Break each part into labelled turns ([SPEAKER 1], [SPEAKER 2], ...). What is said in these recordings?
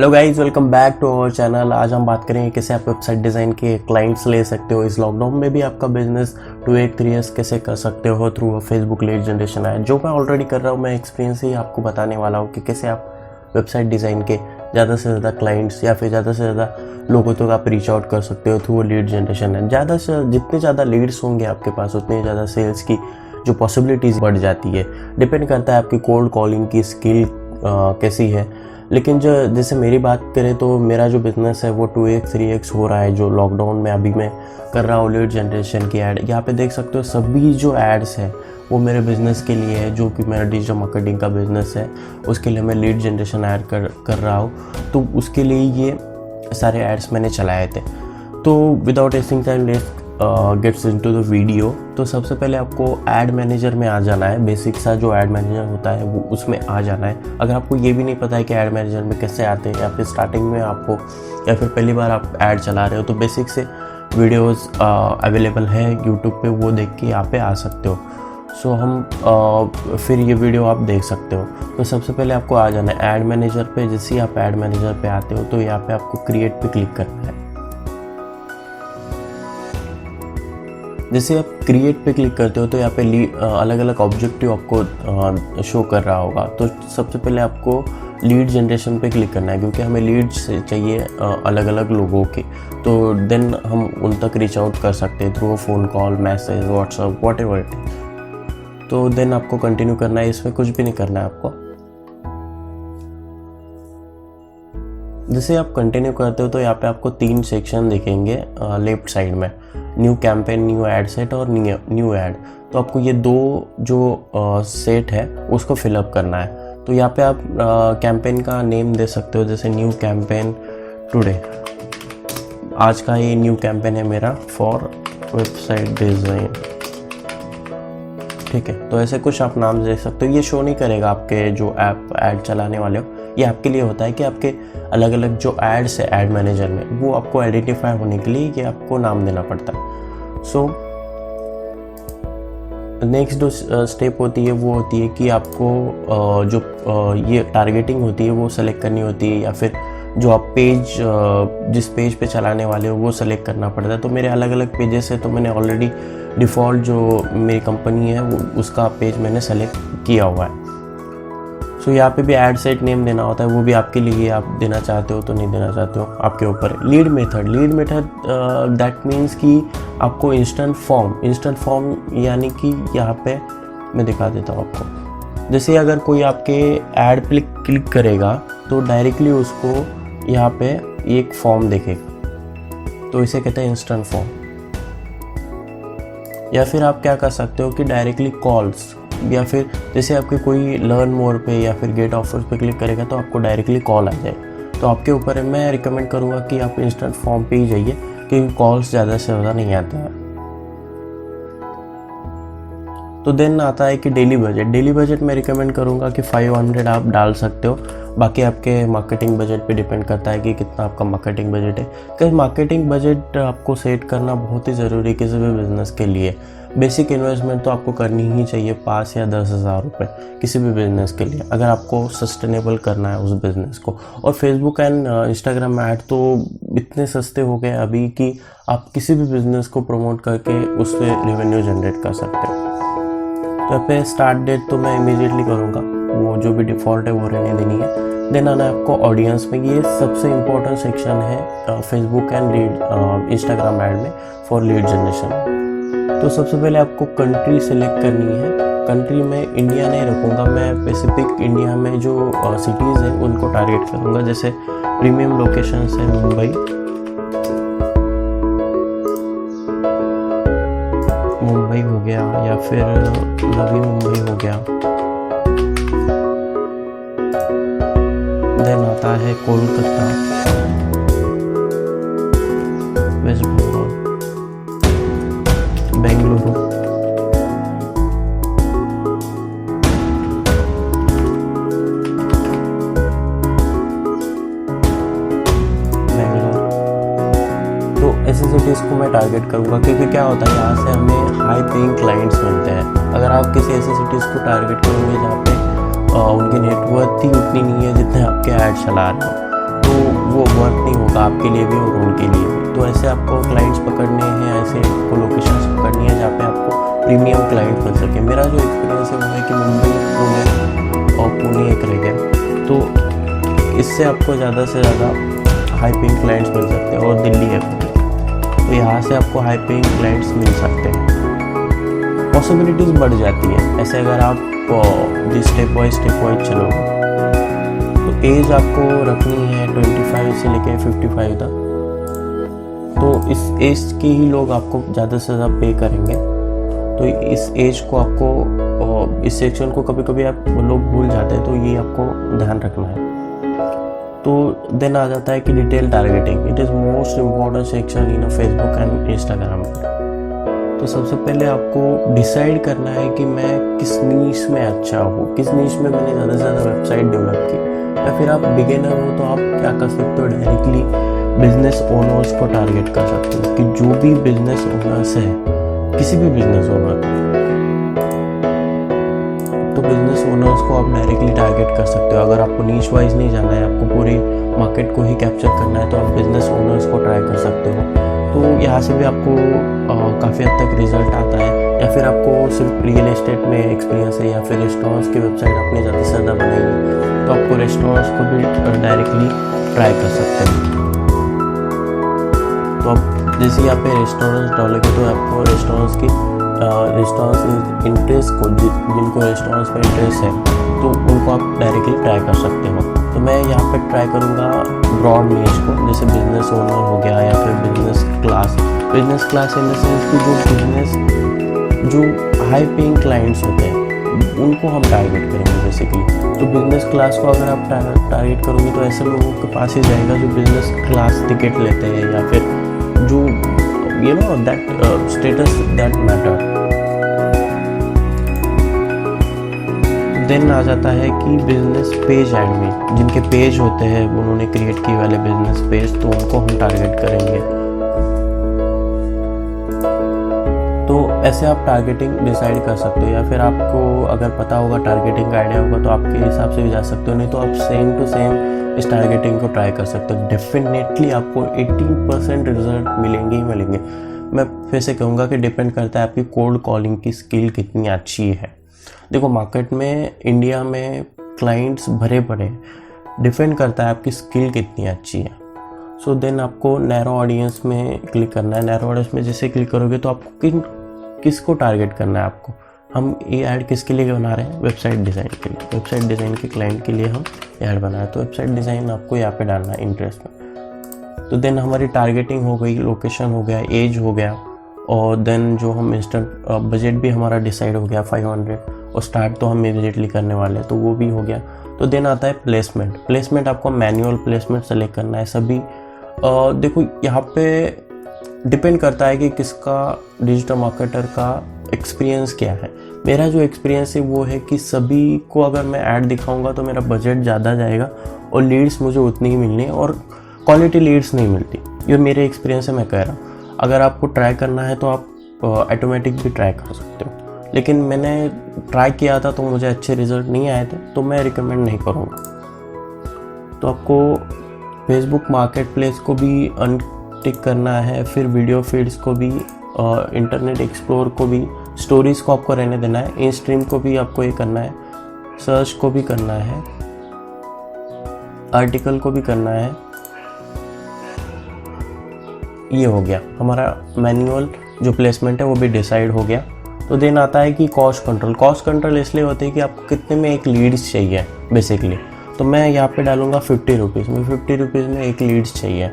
[SPEAKER 1] Hello guys, welcome back to our channel. आज हम बात करेंगे कैसे आप वेबसाइट डिज़ाइन के क्लाइंट्स ले सकते हो। इस लॉकडाउन में भी आपका बिजनेस 2-3 कैसे कर सकते हो थ्रू फेसबुक लीड जनरेशन है, जो मैं ऑलरेडी कर रहा हूँ। मैं एक्सपीरियंस ही आपको बताने वाला हूँ कि कैसे आप वेबसाइट डिज़ाइन के ज़्यादा से ज़्यादा क्लाइंट्स या फिर ज़्यादा से ज़्यादा लोगों तक आप रीच आउट कर सकते हो थ्रू लीड जनरेशन है। ज़्यादा से जितने ज़्यादा लीड्स होंगे आपके पास, उतनी ज़्यादा सेल्स की जो पॉसिबिलिटीज़ बढ़ जाती है। डिपेंड करता है आपकी कोल्ड कॉलिंग की स्किल कैसी है। लेकिन जो जैसे मेरी बात करें तो मेरा जो बिज़नेस है वो 2x-3x हो रहा है जो लॉकडाउन में अभी मैं कर रहा हूँ लीड जनरेशन की ऐड। यहाँ पे देख सकते हो सभी जो एड्स है वो मेरे बिज़नेस के लिए है, जो कि मेरा डिजिटल मार्केटिंग का बिज़नेस है। उसके लिए मैं लीड जनरेशन ऐड कर रहा हूँ, तो उसके लिए ये सारे एड्स मैंने चलाए थे। तो without wasting time let's gets into the video. तो सबसे पहले आपको ऐड मैनेजर में आ जाना है। बेसिक सा जो ऐड मैनेजर होता है वो उसमें आ जाना है। अगर आपको ये भी नहीं पता है कि ऐड मैनेजर में कैसे आते हैं, या फिर स्टार्टिंग में आपको या फिर पहली बार आप ऐड चला रहे हो, तो बेसिक से वीडियोस अवेलेबल है यूट्यूब पे, वो देख के यहाँ पे आ सकते हो। सो हम फिर ये वीडियो आप देख सकते हो। तो सबसे पहले आपको आ जाना है ऐड मैनेजर पे। जैसे ही आप ऐड मैनेजर पे आते हो तो यहाँ पे आपको क्रिएट पे क्लिक करना है। जैसे आप क्रिएट पे क्लिक करते हो तो यहाँ पे अलग अलग ऑब्जेक्टिव आपको शो कर रहा होगा। तो सबसे पहले आपको लीड जनरेशन पे क्लिक करना है, क्योंकि हमें लीड्स चाहिए अलग अलग लोगों के। तो देन हम उन तक रीच आउट कर सकते हैं through phone call, message, WhatsApp, whatever it is. तो देन आपको कंटिन्यू करना है, इसमें कुछ भी नहीं करना है आपको। जैसे आप कंटिन्यू करते हो तो यहाँ पे आपको 3 सेक्शन दिखेंगे लेफ्ट साइड में, new campaign, new add set और न्यू ऐड। तो आपको ये 2 जो सेट है उसको फिलअप करना है। तो यहाँ पे आप कैंपेन का नेम दे सकते हो, जैसे न्यू कैंपेन टुडे। आज का ये न्यू कैंपेन है मेरा फॉर वेबसाइट डिज़ाइन, ठीक है। तो ऐसे कुछ आप नाम दे सकते हो। ये शो नहीं करेगा आपके जो ऐप ऐड चलाने वाले हो। ये आपके लिए होता है कि आपके अलग अलग जो एड्स है ऐड मैनेजर में, वो आपको आइडेंटिफाई होने के लिए ये आपको नाम देना पड़ता है। सो नेक्स्ट जो स्टेप होती है वो होती है कि आपको जो ये टारगेटिंग होती है वो सेलेक्ट करनी होती है, या फिर जो आप पेज जिस पेज पे चलाने वाले हो वो सेलेक्ट करना पड़ता है। तो मेरे अलग अलग पेजेस है, तो मैंने ऑलरेडी डिफ़ॉल्ट जो मेरी कंपनी है वो उसका पेज मैंने सेलेक्ट किया हुआ है। सो यहाँ पे भी ऐड सेट नेम देना होता है, वो भी आपके लिए, आप देना चाहते हो तो नहीं देना चाहते हो आपके ऊपर। लीड मेथड दैट मीन्स कि आपको इंस्टेंट फॉर्म यानी कि यहाँ पे मैं दिखा देता हूँ आपको। जैसे अगर कोई आपके ऐड पे क्लिक करेगा तो डायरेक्टली उसको यहाँ पे एक फॉर्म दिखेगा, तो इसे कहते हैं इंस्टेंट फॉर्म। या फिर आप क्या कर सकते हो कि डायरेक्टली कॉल्स, या फिर जैसे आपके कोई लर्न मोर पे या फिर गेट ऑफर्स पे क्लिक करेगा तो आपको डायरेक्टली कॉल आ जाए। तो आपके ऊपर है, मैं रिकमेंड करूँगा कि आप इंस्टेंट फॉर्म पे ही जाइए, क्योंकि कॉल्स ज़्यादा से ज़्यादा नहीं आते हैं। तो देन आता है कि डेली बजट मैं रिकमेंड करूँगा कि 500 आप डाल सकते हो। बाकी आपके मार्केटिंग बजट पे डिपेंड करता है कि कितना आपका मार्केटिंग बजट है। क्योंकि मार्केटिंग बजट आपको सेट करना बहुत ही ज़रूरी है किसी भी बिज़नेस के लिए। बेसिक इन्वेस्टमेंट तो आपको करनी ही चाहिए 5 या 10 हज़ार रुपये किसी भी बिज़नेस के लिए, अगर आपको सस्टेनेबल करना है उस बिज़नेस को। और फेसबुक एंड इंस्टाग्राम ऐड तो इतने सस्ते हो गए अभी कि आप किसी भी बिज़नेस को प्रमोट करके उससे रेवेन्यू जनरेट कर सकते हो। तो यहाँ पे स्टार्ट डेट तो मैं इमीडिएटली करूँगा, वो जो भी डिफ़ॉल्ट है वो रहने देनी है। देन आना है आपको ऑडियंस में। ये सबसे इम्पोर्टेंट सेक्शन है फेसबुक एंड इंस्टाग्राम ऐड में फॉर लीड जनरेशन। तो सबसे पहले आपको कंट्री सेलेक्ट करनी है। कंट्री में इंडिया नहीं रखूँगा मैं, स्पेसिफिक इंडिया में जो सिटीज़ हैं उनको टारगेट करूँगा। जैसे प्रीमियम लोकेशंस है मुंबई हो गया, या फिर नवी मुंबई हो गया। देन आता है कोलकाता, वेस्ट बंगाल, बेंगलुरु, तो ऐसी सिटीज़ को मैं टारगेट करूँगा, क्योंकि क्या होता है यहाँ से हमें हाई पेइंग क्लाइंट्स मिलते हैं। अगर आप किसी ऐसी सिटीज़ को टारगेट करोगे जहाँ पे उनकी नेटवर्थ ही उतनी नहीं है जितने आपके ऐड चला रहे हो, तो तो वो वर्क नहीं होगा आपके लिए भी और उनके लिए भी। तो ऐसे आपको क्लाइंट्स पकड़ने हैं, ऐसे आपको लोकेशंस पकड़नी है जहाँ पे आपको प्रीमियम क्लाइंट मिल सके। मेरा जो एक्सपीरियंस है वो है कि मुंबई, पुणे और पुणे एक रह गया, तो इससे आपको ज़्यादा से ज़्यादा हाई पेइंग क्लाइंट्स मिल सकते हैं। और दिल्ली है, तो यहाँ से आपको हाई पेइंग क्लाइंट्स मिल सकते हैं, पॉसिबिलिटीज़ बढ़ जाती है ऐसे अगर आप स्टेप वाइज चलोगे। तो एज आपको रखनी है 25 से लेकर 55 तक, तो इस एज के ही लोग आपको ज़्यादा से ज़्यादा पे करेंगे। तो इस एज को आपको, इस सेक्शन को कभी कभी आप लोग भूल जाते हैं, तो ये आपको ध्यान रखना है। तो देन आ जाता है कि detail targeting, it is most important section in Facebook and Instagram. तो सबसे पहले आपको डिसाइड करना है कि मैं किस नीश में अच्छा हूँ, किस नीश में मैंने ज़्यादा से ज़्यादा वेबसाइट डेवलप की। या फिर आप बिगिनर हो तो आप क्या कर सकते हो, डायरेक्टली बिजनेस ओनर्स को टारगेट कर सकते हो कि जो भी बिजनेस ओनर्स है, किसी भी बिजनेस ओनर, तो बिजनेस ओनर्स को आप डायरेक्टली टारगेट कर सकते हो। अगर आपको नीश वाइज नहीं जाना है, आपको पूरी मार्केट को ही कैप्चर करना है, तो आप बिजनेस ओनर्स को ट्राई कर सकते हो। तो यहाँ से भी आपको काफ़ी हद तक रिजल्ट आता है। या फिर आपको सिर्फ रियल एस्टेट में एक्सपीरियंस है या फिर रेस्टोरेंट्स की वेबसाइट आपने ज़्यादा से ज़्यादा बनाई है, तो आपको रेस्टोरेंट्स को भी डायरेक्टली ट्राई कर सकते हैं। तो आप जैसे यहाँ पे रेस्टोरेंट्स डालोगे तो आपको रेस्टोरेंट्स इंटरेस्ट को, जिनको रेस्टोरेंट्स में इंटरेस्ट है, तो उनको आप डायरेक्टली ट्राई कर सकते हो। तो मैं यहाँ पे ट्राई करूँगा ब्रॉड नीश को, जैसे बिजनेस ओनर हो गया या फिर business class in the sense कि जो हाई पेइंग क्लाइंट्स होते हैं उनको हम टारगेट करेंगे बेसिकली। तो बिजनेस क्लास को अगर आप टारगेट करोगे तो ऐसे लोगों के पास ही जाएगा जो बिजनेस क्लास टिकट लेते हैं या फिर जो that status that matter. Then आ जाता है कि बिजनेस पेज एडमिन, जिनके पेज होते हैं उन्होंने क्रिएट किए वाले बिजनेस पेज, तो उनको हम टारगेट करेंगे। तो ऐसे आप टारगेटिंग डिसाइड कर सकते हो, या फिर आपको अगर पता होगा, टारगेटिंग का आइडिया होगा, तो आपके हिसाब से भी जा सकते हो। नहीं तो आप सेम टू सेम इस टारगेटिंग को ट्राई कर सकते हो। डेफिनेटली आपको 80% रिजल्ट मिलेंगे ही मिलेंगे। मैं फिर से कहूँगा कि डिपेंड करता है आपकी कोल्ड कॉलिंग की स्किल कितनी अच्छी है। देखो, मार्केट में इंडिया में क्लाइंट्स भरे पड़े हैं, डिपेंड करता है आपकी स्किल कितनी अच्छी है। सो देन आपको नैरो ऑडियंस में क्लिक करना है। नैरो ऑडियंस में जैसे क्लिक करोगे तो आपको किसको टारगेट करना है आपको। हम ये ऐड किसके लिए बना रहे हैं, वेबसाइट डिज़ाइन के लिए। वेबसाइट डिज़ाइन के क्लाइंट के लिए हम ऐड बना रहे हैं, तो वेबसाइट डिज़ाइन आपको यहाँ पे डालना है इंटरेस्ट में। तो देन हमारी टारगेटिंग हो गई, लोकेशन हो गया, एज हो गया, और देन जो हम इंस्टेंट बजट भी हमारा डिसाइड हो गया 500, और स्टार्ट तो हम इमीडिएटली करने वाले हैं, तो वो भी हो गया। तो देन आता है प्लेसमेंट आपको मैनुअल प्लेसमेंट सेलेक्ट करना है सभी। देखो, यहाँ पे डिपेंड करता है कि किसका डिजिटल मार्केटर का एक्सपीरियंस क्या है। मेरा जो एक्सपीरियंस है वो है कि सभी को अगर मैं ऐड दिखाऊंगा तो मेरा बजट ज़्यादा जाएगा और लीड्स मुझे उतनी ही मिलनी है, और क्वालिटी लीड्स नहीं मिलती। ये मेरे एक्सपीरियंस से मैं कह रहा हूँ। अगर आपको ट्राई करना है तो आप ऑटोमेटिक भी ट्राई कर सकते हो, लेकिन मैंने ट्राई किया था तो मुझे अच्छे रिजल्ट नहीं आए थे, तो मैं रिकमेंड नहीं करूँगा। तो आपको फेसबुक मार्केट प्लेस को भी अनटिक करना है, फिर वीडियो फीड्स को भी, इंटरनेट एक्सप्लोर को भी, स्टोरीज़ को आपको रहने देना है, इन स्ट्रीम को भी आपको ये करना है, सर्च को भी करना है, आर्टिकल को भी करना है। ये हो गया हमारा मैनुअल जो प्लेसमेंट है, वो भी डिसाइड हो गया। तो देन आता है कि कॉस्ट कंट्रोल इसलिए होते हैं कि आपको कितने में एक लीड्स चाहिए बेसिकली। तो मैं यहाँ पे डालूंगा 50 रुपीज़ में, 50 रुपीज़ में एक लीड्स चाहिए।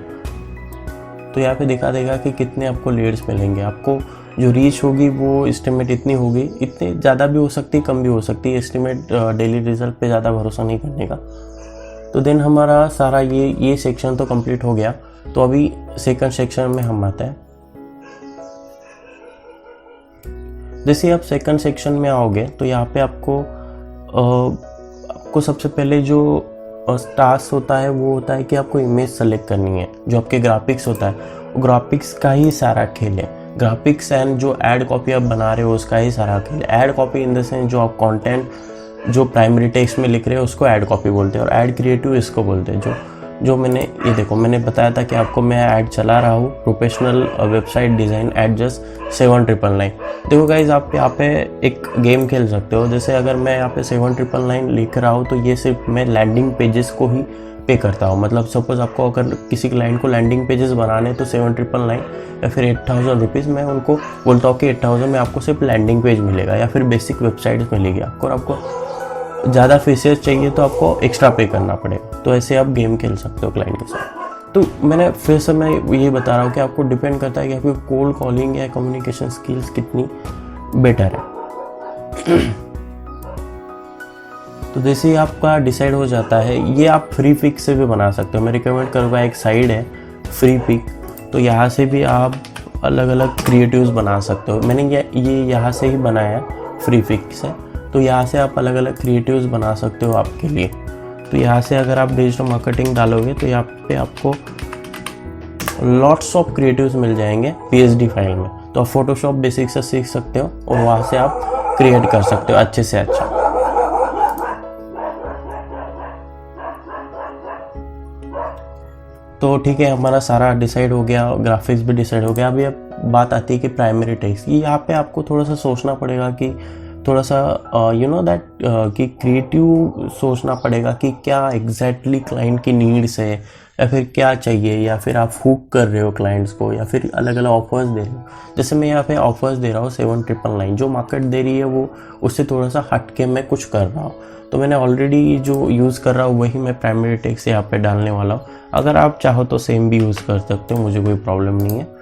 [SPEAKER 1] तो यहाँ पे दिखा देगा कि कितने आपको लीड्स मिलेंगे। आपको जो रीच होगी वो एस्टिमेट इतनी होगी, इतने ज़्यादा भी हो सकती है, कम भी हो सकती है। एस्टिमेट डेली रिजल्ट पे ज़्यादा भरोसा नहीं करने का। तो देन हमारा सारा ये सेक्शन तो कंप्लीट हो गया। तो अभी सेकंड सेक्शन में हम आते हैं। जैसे आप सेकंड सेक्शन में आओगे तो यहाँ पे आपको सबसे पहले जो टास्क होता है वो होता है कि आपको इमेज सेलेक्ट करनी है। जो आपके ग्राफिक्स होता है, वो ग्राफिक्स का ही सारा खेल है। ग्राफिक्स एंड जो ऐड कॉपी आप बना रहे हो उसका ही सारा खेल है। Add copy in the sense जो आप कंटेंट जो प्राइमरी टेक्स्ट में लिख रहे हो उसको ऐड कॉपी बोलते हैं, और ऐड क्रिएटिव इसको बोलते हैं। जो जो मैंने ये देखो मैंने बताया था कि आपको मैं ऐड चला रहा हूँ professional website design at just 7999। देखो गाइज आप यहाँ पे एक गेम खेल सकते हो। जैसे अगर मैं यहाँ पे 7999 लिख रहा हूँ तो ये सिर्फ मैं लैंडिंग पेजेस को ही पे करता हूँ। मतलब सपोज आपको अगर किसी क्लाइंट को लैंडिंग पेजेस बनाने तो 7999 या फिर 8000 रुपीज़ मैं उनको बोलता हूँ कि 8000 में आपको सिर्फ लैंडिंग पेज मिलेगा या फिर बेसिक वेबसाइट्स मिलेगी आपको, और आपको ज़्यादा फीचर्स चाहिए तो आपको एक्स्ट्रा पे करना पड़ेगा। तो ऐसे आप गेम खेल सकते हो क्लाइंट के साथ। तो मैंने फिर से मैं ये बता रहा हूँ कि आपको डिपेंड करता है कि आपकी कोल्ड कॉलिंग या कम्युनिकेशन स्किल्स कितनी बेटर है। तो जैसे ही आपका डिसाइड हो जाता है, ये आप फ्री पिक से भी बना सकते हो। मैं रिकमेंड करूँगा, एक साइड है फ्री पिक, तो यहाँ से भी आप अलग अलग क्रिएटिव्स बना सकते हो। मैंने ये यहाँ से ही बनाया है फ्री पिक से। तो यहाँ से आप अलग अलग क्रिएटिव्स बना सकते हो आपके लिए। तो यहाँ से अगर आप डिजिटल मार्केटिंग डालोगे तो यहाँ पे आपको लॉट्स ऑफ क्रिएटिव्स मिल जाएंगे PSD फाइल में। तो आप फोटोशॉप बेसिक से सीख सकते हो और वहाँ से आप क्रिएट कर सकते हो अच्छे से अच्छा। तो ठीक है, हमारा सारा डिसाइड हो गया, ग्राफिक्स भी डिसाइड हो गया। अभी अब बात आती है कि प्राइमरी टेक्स्ट। यहाँ पे आपको थोड़ा सा सोचना पड़ेगा कि थोड़ा सा यू नो दैट कि क्रिएटिव सोचना पड़ेगा कि क्या एग्जैक्टली क्लाइंट की नीड्स है या फिर क्या चाहिए, या फिर आप हुक कर रहे हो क्लाइंट्स को या फिर अलग अलग ऑफर्स दे रहे हो। जैसे मैं यहाँ पे ऑफर्स दे रहा हूँ 7999, जो मार्केट दे रही है वो उससे थोड़ा सा हट के मैं कुछ कर रहा हूँ। तो मैंने ऑलरेडी जो यूज़ कर रहा हूँ वही मैं प्राइमरी टेक्स्ट यहाँ पे डालने वाला हूँ। अगर आप चाहो तो सेम भी यूज़ कर सकते हो, मुझे कोई प्रॉब्लम नहीं है।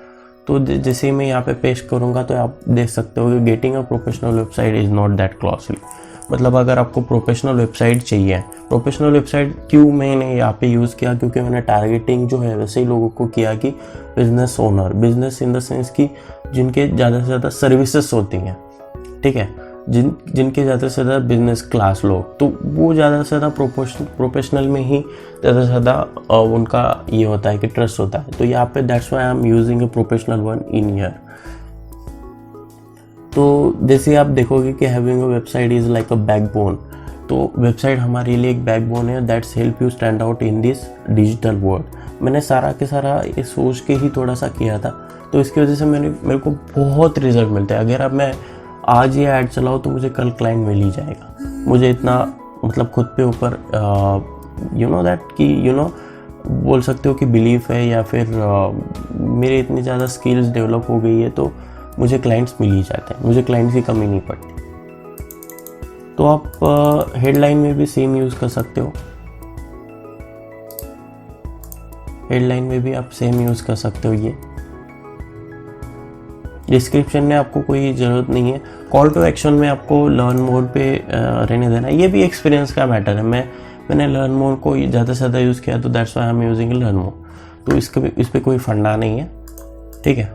[SPEAKER 1] तो जैसे ही मैं यहाँ पे पेस्ट करूँगा तो आप देख सकते हो कि getting a professional website is not that costly. मतलब अगर आपको प्रोफेशनल वेबसाइट चाहिए, प्रोफेशनल वेबसाइट क्यों मैंने यहाँ पे यूज़ किया, क्योंकि मैंने टारगेटिंग जो है वैसे ही लोगों को किया कि business owner, business in the sense कि जिनके ज़्यादा से ज़्यादा सर्विसेज होती हैं, ठीक है, जिनके ज़्यादा से ज़्यादा बिजनेस क्लास लोग, तो वो ज़्यादा से ज़्यादा प्रोफेशनल में ही ज़्यादा से ज़्यादा उनका ये होता है कि ट्रस्ट होता है। तो यहाँ पे that's why I am using a professional one in year. तो जैसे आप देखोगे कि having a website is like a backbone. तो वेबसाइट हमारे लिए एक बैकबोन है that's help you stand out in this digital world. मैंने सारा के सारा ये सोच के ही थोड़ा सा किया था, तो इसकी वजह से मेरे को बहुत रिजल्ट मिलते हैं। अगर अब मैं आज ये ऐड चलाऊँ तो मुझे कल क्लाइंट मिल ही जाएगा। मुझे इतना मतलब खुद पे ऊपर यू नो दैट कि यू नो बोल सकते हो कि बिलीफ है, या फिर मेरे इतनी ज़्यादा स्किल्स डेवलप हो गई है तो मुझे क्लाइंट्स मिल ही जाते हैं, मुझे क्लाइंट्स की कमी नहीं पड़ती। तो आप हेडलाइन में भी सेम यूज़ कर सकते हो, हेडलाइन में भी आप सेम यूज़ कर सकते हो। ये डिस्क्रिप्शन में आपको कोई ज़रूरत नहीं है। कॉल टू एक्शन में आपको लर्न मोड पे रहने देना है। ये भी एक्सपीरियंस का मैटर है। मैंने लर्न मोड को ज़्यादा से ज़्यादा यूज़ किया तो that's why I am using learn mode. तो इस पर कोई फंडा नहीं है, ठीक है।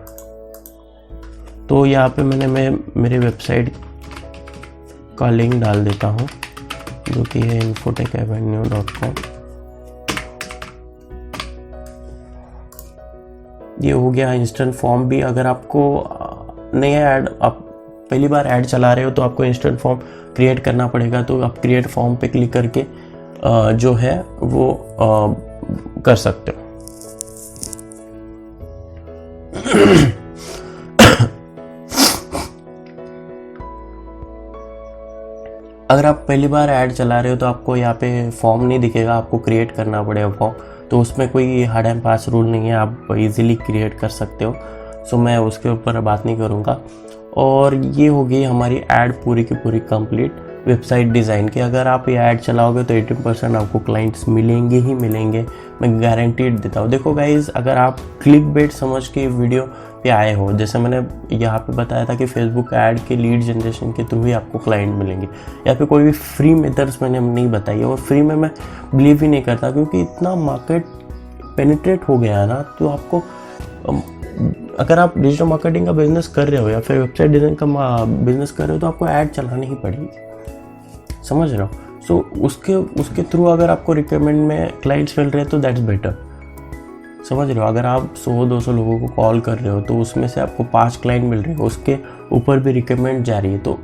[SPEAKER 1] तो यहाँ पे मैं मेरे वेबसाइट का लिंक डाल देता हूँ जो कि है infotechavenue.com। ये हो गया इंस्टेंट फॉर्म भी। अगर आपको नया ऐड, आप पहली बार ऐड चला रहे हो तो आपको इंस्टेंट फॉर्म क्रिएट करना पड़ेगा। तो आप क्रिएट फॉर्म पे क्लिक करके जो है वो कर सकते हो। अगर आप पहली बार ऐड चला रहे हो तो आपको यहाँ पे फॉर्म नहीं दिखेगा, आपको क्रिएट करना पड़ेगा फॉर्म। तो उसमें कोई हार्ड एंड फास्ट रूल नहीं है, आप इजीली क्रिएट कर सकते हो। सो मैं उसके ऊपर बात नहीं करूँगा। और ये हो गई हमारी ऐड पूरी की पूरी कंप्लीट वेबसाइट डिज़ाइन की। अगर आप ये ऐड चलाओगे तो 80% आपको क्लाइंट्स मिलेंगे ही मिलेंगे, मैं गारंटीड देता हूँ। देखो गाइज, अगर आप क्लिकबेट समझ के वीडियो पे आए हो, जैसे मैंने यहाँ पे बताया था कि फेसबुक ऐड के लीड जनरेशन के थ्रू ही आपको क्लाइंट मिलेंगे, या फिर कोई भी फ्री मेथड्स मैंने नहीं बताई। और फ्री में मैं बिलीव ही नहीं करता, क्योंकि इतना मार्केट पेनिट्रेट हो गया है ना। तो आपको अगर आप डिजिटल मार्केटिंग का बिजनेस कर रहे हो या फिर वेबसाइट डिज़ाइन का बिजनेस कर रहे हो तो आपको ऐड चलानी ही पड़ेगी, समझ रहे हो। सो उसके थ्रू अगर आपको रिकमेंड में क्लाइंट्स मिल रहे हैं तो दैट्स बेटर, समझ रहे हो। अगर आप 100-200 लोगों को कॉल कर रहे हो तो उसमें से आपको 5 क्लाइंट मिल रहे हो, उसके ऊपर भी रिकमेंड जा रही है, तो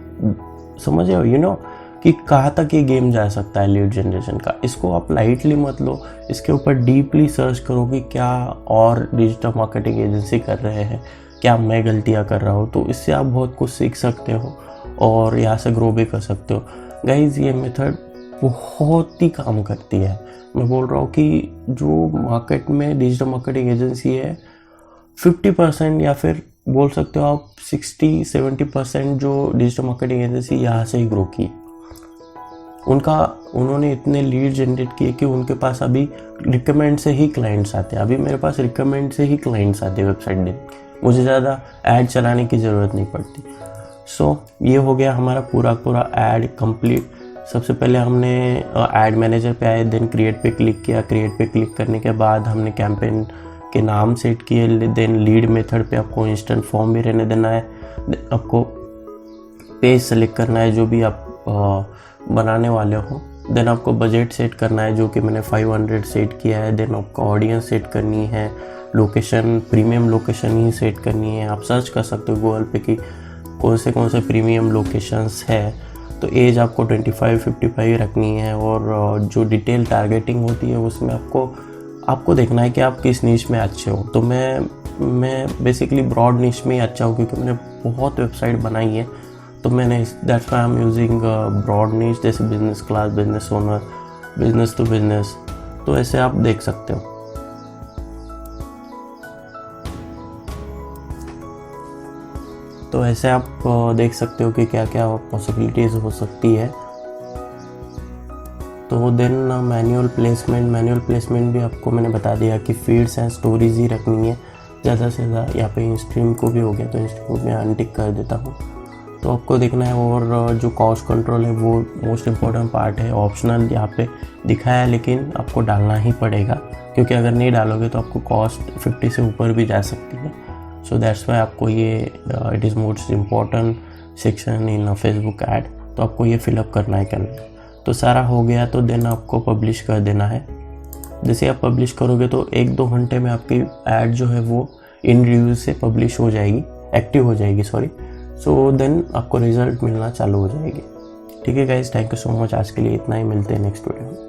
[SPEAKER 1] समझ रहे हो, यू नो कि कहाँ तक ये गेम जा सकता है लीड जनरेशन का। इसको आप लाइटली मत लो, इसके ऊपर डीपली सर्च करो कि क्या और डिजिटल मार्केटिंग एजेंसी कर रहे हैं, क्या मैं गलतियाँ कर रहा हूँ। तो इससे आप बहुत कुछ सीख सकते हो और यहाँ से ग्रो भी कर सकते हो। गाइज ये मेथड बहुत ही काम करती है। मैं बोल रहा हूँ कि जो मार्केट में डिजिटल मार्केटिंग एजेंसी है 50% या फिर बोल सकते हो आप 60-70% जो डिजिटल मार्केटिंग एजेंसी यहाँ से ही ग्रो की। उन्होंने इतने लीड जनरेट किए कि उनके पास अभी रिकमेंड से ही क्लाइंट्स आते हैं। अभी मेरे पास रिकमेंड से ही क्लाइंट्स आते हैं वेबसाइट में, मुझे ज़्यादा ऐड चलाने की ज़रूरत नहीं पड़ती। सो ये हो गया हमारा पूरा ऐड कंप्लीट। सबसे पहले हमने ऐड मैनेजर पे आए, देन क्रिएट पे क्लिक किया। क्रिएट पे क्लिक करने के बाद हमने कैंपेन के नाम सेट किए। देन लीड मेथड पे आपको इंस्टेंट फॉर्म भी रहने देना है। आपको पेज सेलेक्ट करना है जो भी आप बनाने वाले हो। देन आपको बजट सेट करना है जो कि मैंने 500 सेट किया है। देन आपको ऑडियंस सेट करनी है, लोकेशन प्रीमियम लोकेशन ही सेट करनी है। आप सर्च कर सकते हो गूगल पे कि कौन से प्रीमियम लोकेशंस है। तो एज आपको 25-55 रखनी है और जो डिटेल टारगेटिंग होती है उसमें आपको देखना है कि आप किस नीश में अच्छे हो। तो मैं बेसिकली ब्रॉड नीश में ही अच्छा हूँ क्योंकि मैंने बहुत वेबसाइट बनाई है। तो मैंने that's why I am using broad niche, जैसे business class, business owner, business to business. तो ऐसे आप देख सकते हो। तो ऐसे आप देख सकते हो कि क्या क्या पॉसिबिलिटीज़ हो सकती है। तो देन मैनुअल प्लेसमेंट भी आपको मैंने बता दिया कि फीड्स एंड स्टोरीज ही रखनी है ज़्यादा से ज़्यादा। यहाँ पे इंस्ट्रीम को भी हो गया तो इंस्ट्रीम को मैं अनटिक कर देता हूँ। तो आपको देखना है। और जो कॉस्ट कंट्रोल है वो मोस्ट इम्पॉर्टेंट पार्ट है। ऑप्शनल यहाँ पे दिखाया है लेकिन आपको डालना ही पड़ेगा क्योंकि अगर नहीं डालोगे तो आपको कॉस्ट 50 से ऊपर भी जा सकती है। सो दैट्स वाई आपको ये it is most important section in Facebook ad. तो आपको ये फिलअप करना है। तो सारा हो गया तो देन आपको पब्लिश कर देना है। जैसे आप पब्लिश करोगे तो 1-2 घंटे में आपकी ऐड जो है वो इन रिव्यू से पब्लिश हो जाएगी, एक्टिव हो जाएगी सॉरी। सो देन आपको रिजल्ट मिलना चालू हो जाएगी। ठीक है guys, thank you so much. आज के लिए इतना ही, मिलते हैं नेक्स्ट वीडियो में।